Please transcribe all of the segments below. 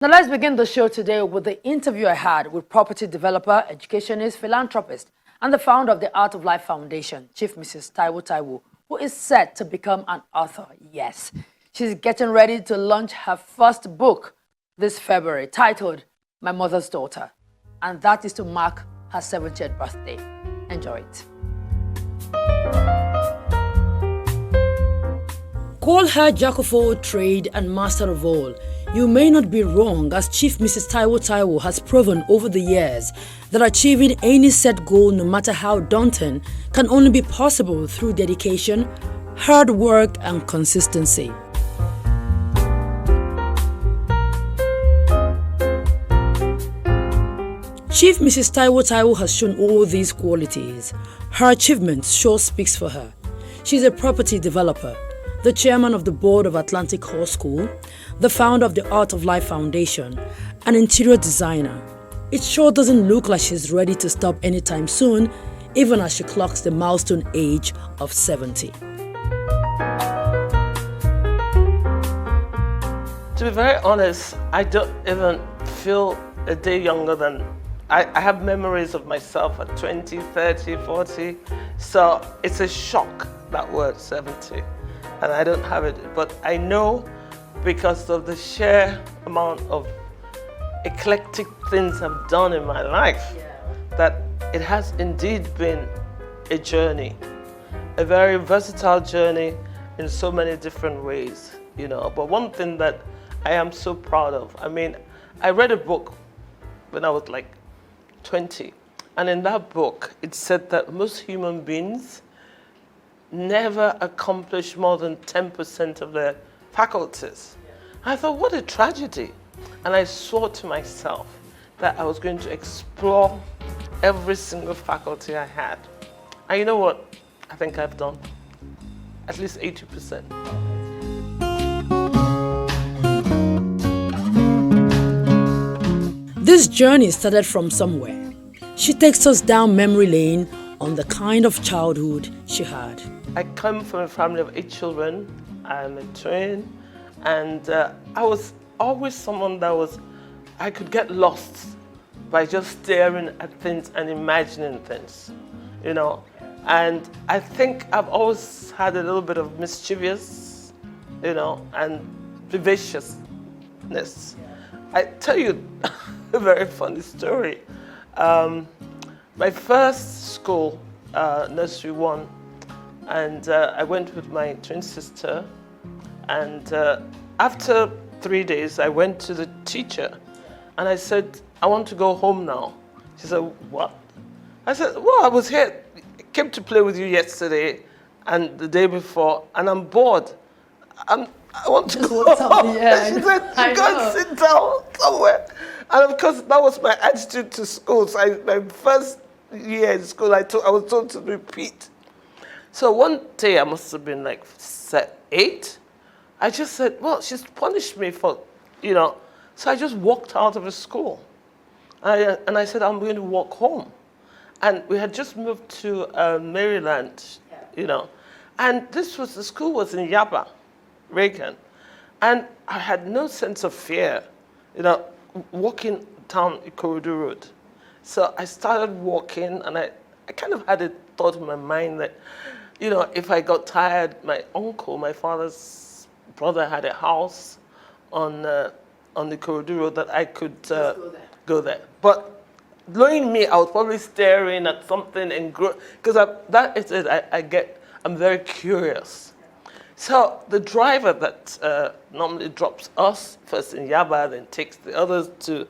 Now let's begin the show today with the interview I had with property developer, educationist, philanthropist, and the founder of the Art of Life Foundation, Chief Mrs. Taiwo, who is set to become an author. Yes, she's getting ready to launch her first book this February, titled My Mother's Daughter, and that is to mark her 70th birthday. Enjoy it. Call her jack of all trade and master of all. You may not be wrong, as Chief Mrs. Taiwo has proven over the years that achieving any set goal, no matter how daunting, can only be possible through dedication, hard work, and consistency. Chief Mrs. Taiwo has shown all these qualities. Her achievements sure speaks for her. She's a property developer, the chairman of the board of Atlantic Hall School, the founder of the Art of Life Foundation, an interior designer. It sure doesn't look like she's ready to stop anytime soon, even as she clocks the milestone age of 70. To be very honest, I don't even feel a day younger than I have memories of myself at 20, 30, 40. So it's a shock, that word 70. And I don't have it, but I know because of the sheer amount of eclectic things I've done in my life, that it has indeed been a journey, a very versatile journey in so many different ways, But one thing that I am so proud of, I read a book when I was like 20, and in that book, it said that most human beings never accomplish more than 10% of their faculties. I thought, what a tragedy. And I swore to myself that I was going to explore every single faculty I had. And you know what? I think I've done at least 80%. This journey started from somewhere. She takes us down memory lane on the kind of childhood she had. I come from a family of 8 children. I'm a twin, and I was always someone I could get lost by just staring at things and imagining things, And I think I've always had a little bit of mischievous, and vivaciousness. I tell you a very funny story. My first school, nursery 1, and I went with my twin sister, and after 3 days, I went to the teacher, and I said, I want to go home now. She said, what? I said, well, I was here, came to play with you yesterday and the day before, and I'm bored. I want to go home. Yeah, she said, go and sit down somewhere. And of course, that was my attitude to school. So my first year in school, I was told to repeat. So one day, I must have been like 8. I just said, well, she's punished me for, So I just walked out of the school. And I said, I'm going to walk home. And we had just moved to Maryland, And the school was in Yaba, Reagan. And I had no sense of fear, walking down Ikorodu Road. So I started walking, and I kind of had a thought in my mind that, if I got tired, my uncle, my father's brother, had a house on the Ikorodu Road that I could go there. But knowing me, I was probably staring at something and because that is it. I'm very curious. So the driver that normally drops us first in Yaba, then takes the others to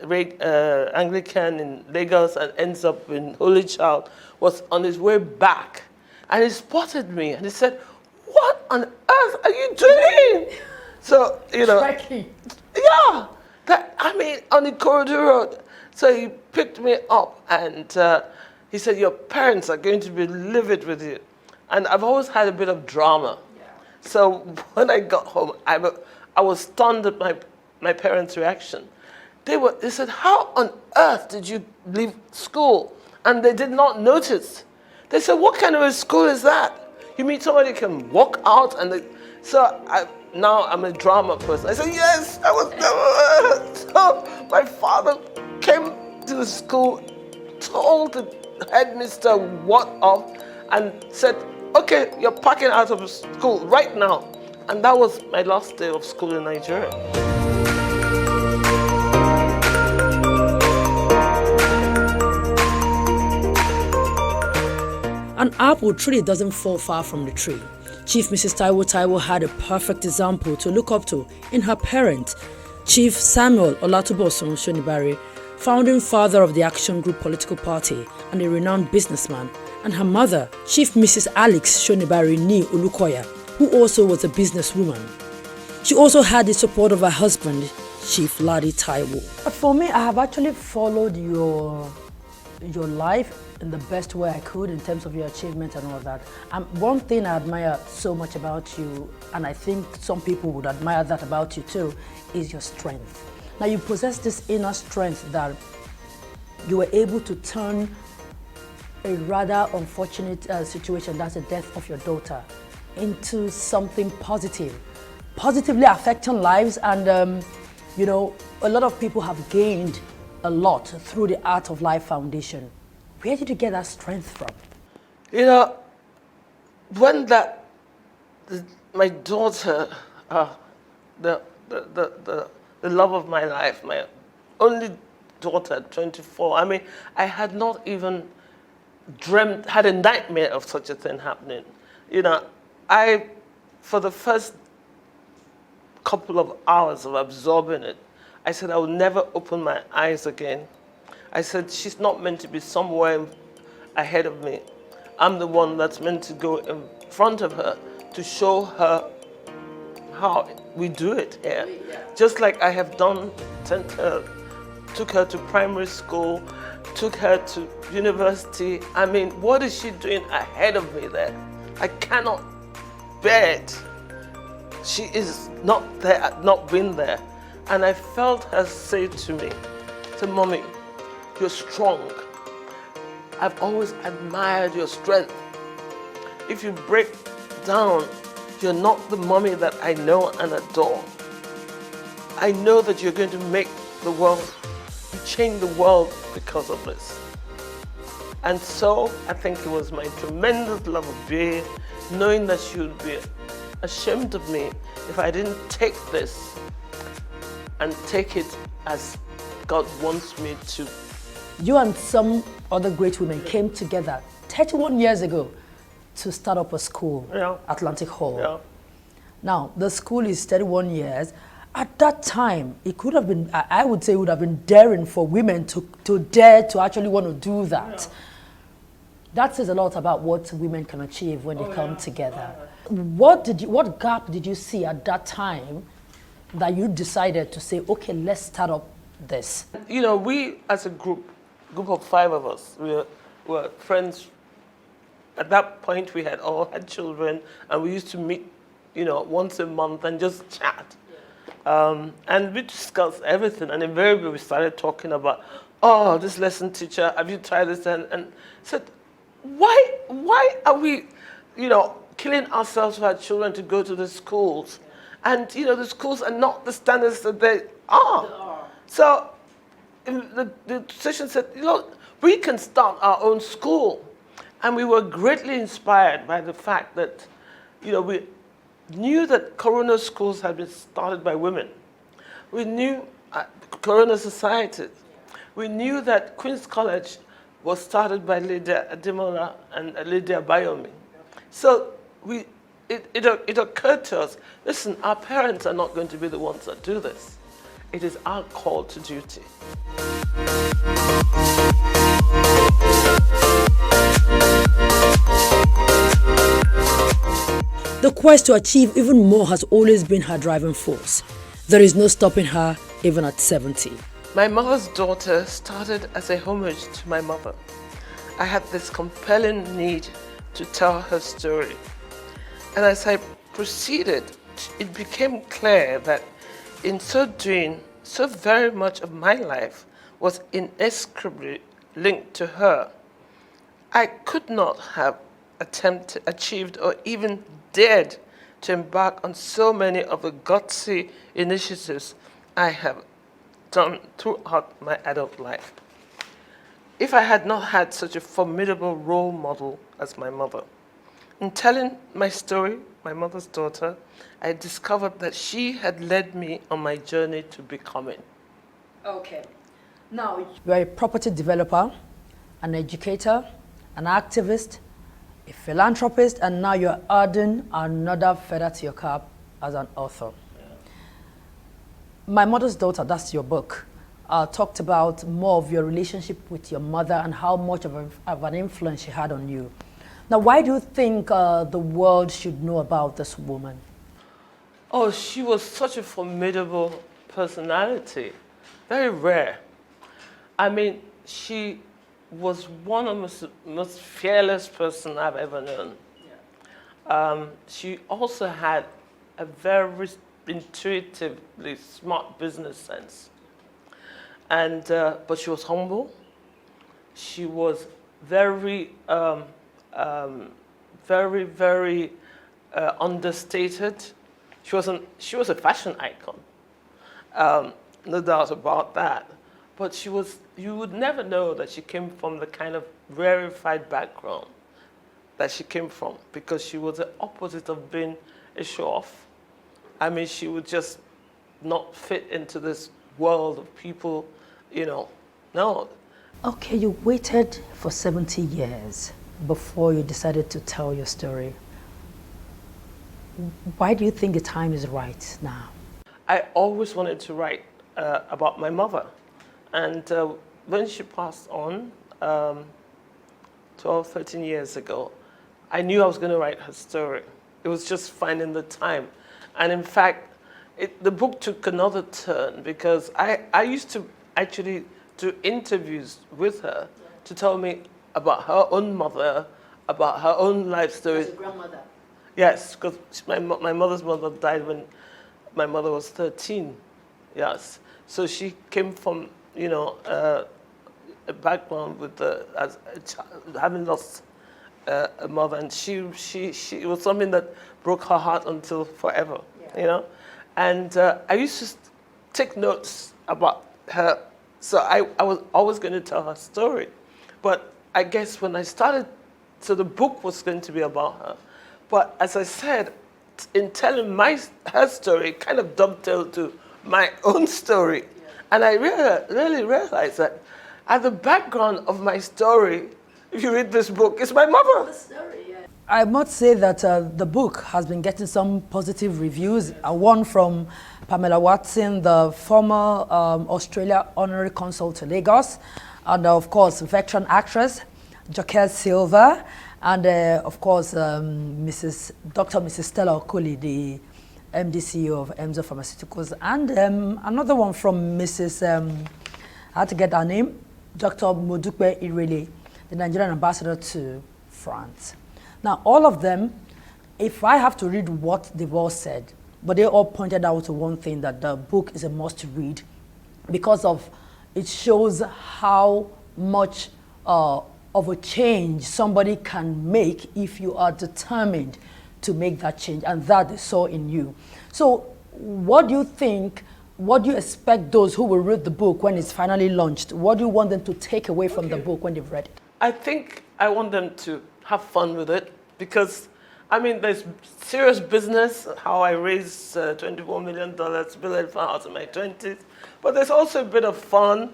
Anglican in Lagos and ends up in Holy Child, was on his way back. And he spotted me and he said, what on earth are you doing? So, Trekking. Yeah, on the corridor road. So he picked me up and he said, your parents are going to be livid with you. And I've always had a bit of drama. Yeah. So when I got home, I was stunned at my parents' reaction. They said, how on earth did you leave school? And they did not notice. They said, what kind of a school is that? You mean somebody can walk out? So now I'm a drama person. I said, yes, I was never. So my father came to the school, told the headmister what of, and said, okay, you're packing out of school right now. And that was my last day of school in Nigeria. An apple truly doesn't fall far from the tree. Chief Mrs. Taiwo had a perfect example to look up to in her parent, Chief Samuel Olatubosun Shonibare, founding father of the Action Group political party and a renowned businessman, and her mother, Chief Mrs. Alex Shonibare Ni Olukoya, who also was a businesswoman. She also had the support of her husband, Chief Ladi Taiwo. For me, I have actually followed your life in the best way I could in terms of your achievement and all that. One thing I admire so much about you, and I think some people would admire that about you too, is your strength. Now you possess this inner strength that you were able to turn a rather unfortunate situation, that's the death of your daughter, into something positive, positively affecting lives. And you know, a lot of people have gained a lot through the Art of Life Foundation. Where did you get that strength from? You know, when my daughter, the love of my life, my only daughter at 24, I mean, I had not even had a nightmare of such a thing happening. You know, for the first couple of hours of absorbing it, I said I would never open my eyes again. I said, she's not meant to be somewhere ahead of me. I'm the one that's meant to go in front of her to show her how we do it here. Just like I have done, took her to primary school, took her to university. I mean, what is she doing ahead of me there? I cannot bear it. She is not there, not been there. And I felt her say to me, Mommy, you're strong. I've always admired your strength. If you break down, you're not the mommy that I know and adore. I know that you're going to make the world, change the world because of this. And so I think it was my tremendous love of being, knowing that she would be ashamed of me if I didn't take this and take it as God wants me to. You and some other great women came together 31 years ago to start up a school, Atlantic Hall. Yeah. Now, the school is 31 years. At that time, it could have been, I would say it would have been daring for women to dare to actually want to do that. Yeah. That says a lot about what women can achieve when they come together. What gap did you see at that time that you decided to say, okay, let's start up this? You know, we as a group of 5 of us, we were friends. At that point, we had all had children, and we used to meet, you know, once a month and just chat. And we discussed everything, and invariably we started talking about, oh, this lesson teacher, have you tried this? And said, why are we, you know, killing ourselves for our children to go to the schools? And, you know, the schools are not the standards that they are. So the session said, you know, we can start our own school. And we were greatly inspired by the fact that, you know, we knew that Corona schools had been started by women. We knew Corona Society. We knew that Queen's College was started by Lydia Ademola and Lydia Bayomi. So it occurred to us, listen, our parents are not going to be the ones that do this. It is our call to duty. The quest to achieve even more has always been her driving force. There is no stopping her, even at 70. My mother's daughter started as a homage to my mother. I had this compelling need to tell her story. And as I proceeded, it became clear that in so doing, so very much of my life was inextricably linked to her. I could not have achieved or even dared to embark on so many of the gutsy initiatives I have done throughout my adult life. If I had not had such a formidable role model as my mother, in telling my story, my mother's daughter, I discovered that she had led me on my journey to becoming. Okay. Now, you are a property developer, an educator, an activist, a philanthropist, and now you're adding another feather to your cap as an author. Yeah. My Mother's Daughter, that's your book, talked about more of your relationship with your mother and how much of an influence she had on you. Now, why do you think the world should know about this woman? Oh, she was such a formidable personality, very rare. I mean, she was one of the most fearless person I've ever known. Yeah. She also had a very intuitively smart business sense. And, but she was humble. She was very, very understated. She was a fashion icon, no doubt about that. But you would never know that she came from the kind of rarefied background that she came from, because she was the opposite of being a show-off. I mean, she would just not fit into this world of people, no. Okay, you waited for 70 years before you decided to tell your story. Why do you think the time is right now? I always wanted to write about my mother. And when she passed on 12, 13 years ago, I knew I was going to write her story. It was just finding the time. And in fact, the book took another turn, because I used to actually do interviews with her to tell me about her own mother, about her own life story. As a grandmother? Yes, because my mother's mother died when my mother was 13. Yes. So she came from, a background with having lost a mother, and she it was something that broke her heart until forever, yeah. And I used to take notes about her, so I was always going to tell her story. But I guess when I started, so the book was going to be about her, but as I said, in telling her story, it kind of dovetailed to my own story. And I really realized that at the background of my story, if you read this book, is my mother. I must say that the book has been getting some positive reviews. One from Pamela Watson, the former Australia Honorary Consul to Lagos, and of course, veteran actress, Joker Silva, and of course, Dr. Mrs. Stella Okoli, the MD CEO of Emzo Pharmaceuticals, and another one from Mrs. I had to get her name, Dr. Modupe Irele, the Nigerian ambassador to France. Now, all of them, if I have to read what they've all said, but they all pointed out to one thing, that the book is a must read because of it shows how much of a change somebody can make if you are determined to make that change, and that is so in you. So what do you think, what do you expect those who will read the book when it's finally launched? What do you want them to take away from the book when they've read it? I think I want them to have fun with it, because, I mean, there's serious business, how I raised $24 million, built a house in my 20s, but there's also a bit of fun,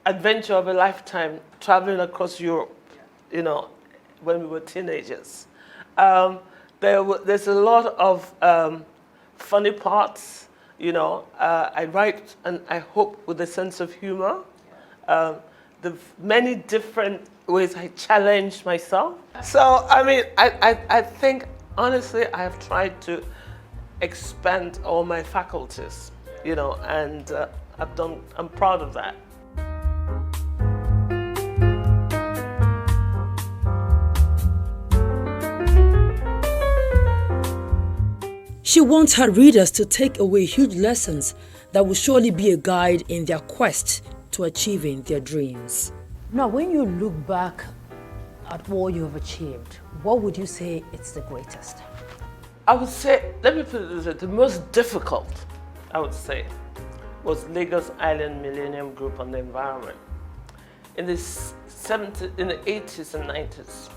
adventure of a lifetime, traveling across Europe, when we were teenagers. There's a lot of funny parts, I write, and I hope with a sense of humor. The many different ways I challenge myself. So, I mean, I think, honestly, I have tried to expand all my faculties, and I'm proud of that. She wants her readers to take away huge lessons that will surely be a guide in their quest to achieving their dreams. Now, when you look back at all you have achieved, what would you say it's the greatest? I would say, let me put it this way, the most difficult, I would say, was Lagos Island Millennium Group on the Environment. In the 80s and 90s,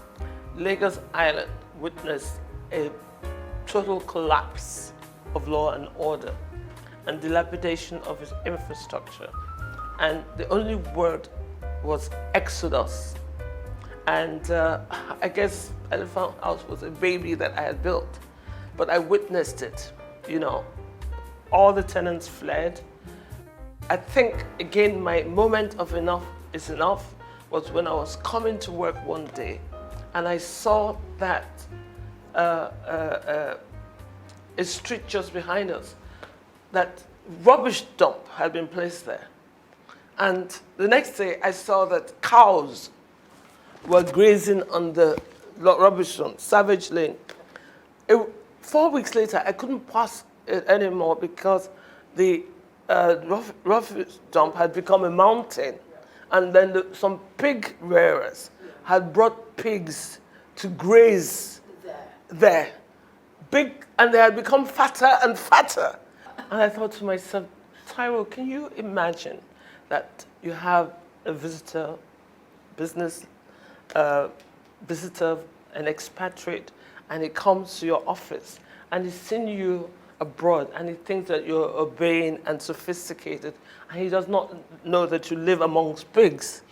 Lagos Island witnessed a total collapse of law and order and dilapidation of its infrastructure. And the only word was exodus. And I guess Elephant House was a baby that I had built, but I witnessed it, you know. All the tenants fled. I think, again, my moment of enough is enough was when I was coming to work one day and I saw that a street just behind us, that rubbish dump had been placed there. And the next day I saw that cows were grazing on the rubbish dump, Savage Lane. 4 weeks later, I couldn't pass it anymore because the rubbish dump had become a mountain. And then some pig rearers had brought pigs to graze there. Big, and they had become fatter and fatter. And I thought to myself, Taiwo, can you imagine that you have a visitor, business visitor, an expatriate, and he comes to your office and he's seen you abroad and he thinks that you're obeying and sophisticated and he does not know that you live amongst pigs.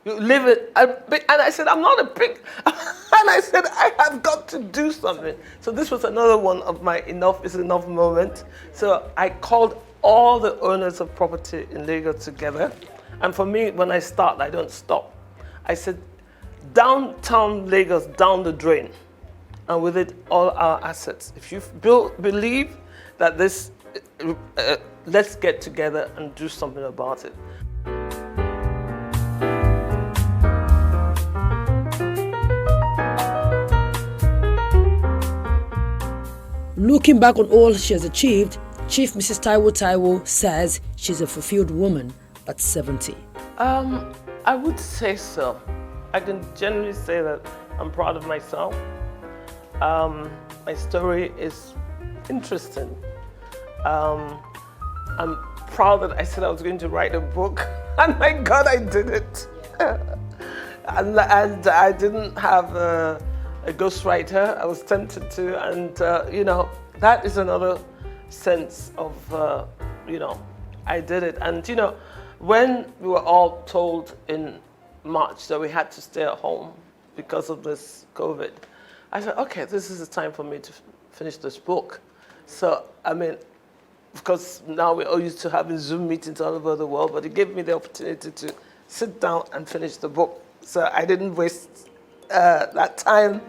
You live it, and I said, I'm not a pig. And I said, I have got to do something. So this was another one of my enough is enough moment. So I called all the owners of property in Lagos together. And for me, when I start, I don't stop. I said, downtown Lagos, down the drain. And with it, all our assets. If you believe that this, let's get together and do something about it. Looking back on all she has achieved, Chief Mrs. Taiwo says she's a fulfilled woman at 70. I would say so. I can genuinely say that I'm proud of myself. My story is interesting. I'm proud that I said I was going to write a book, and my God, I did it. and I didn't have a ghostwriter. I was tempted to, and you know, that is another sense of, you know, I did it. And you know, when we were all told in March that we had to stay at home because of this COVID, I said, okay, this is the time for me to finish this book. So, I mean, of course, now we're all used to having Zoom meetings all over the world, but it gave me the opportunity to sit down and finish the book. So I didn't waste that time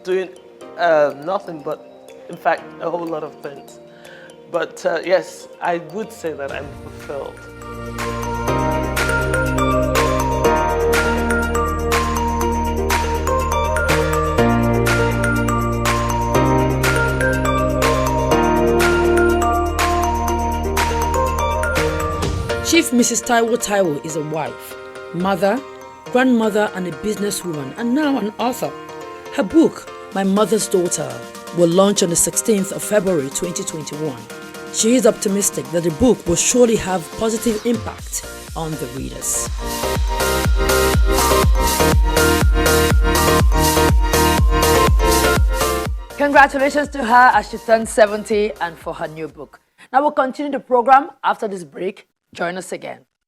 doing nothing but, in fact, a whole lot of things. But yes, I would say that I'm fulfilled. Chief Mrs. Taiwo is a wife, mother, grandmother, and a businesswoman, and now an author. Her book, My Mother's Daughter, will launch on the 16th of February 2021. She is optimistic that the book will surely have positive impact on the readers. Congratulations to her as she turns 70 and for her new book. Now we'll continue the program after this break. Join us again.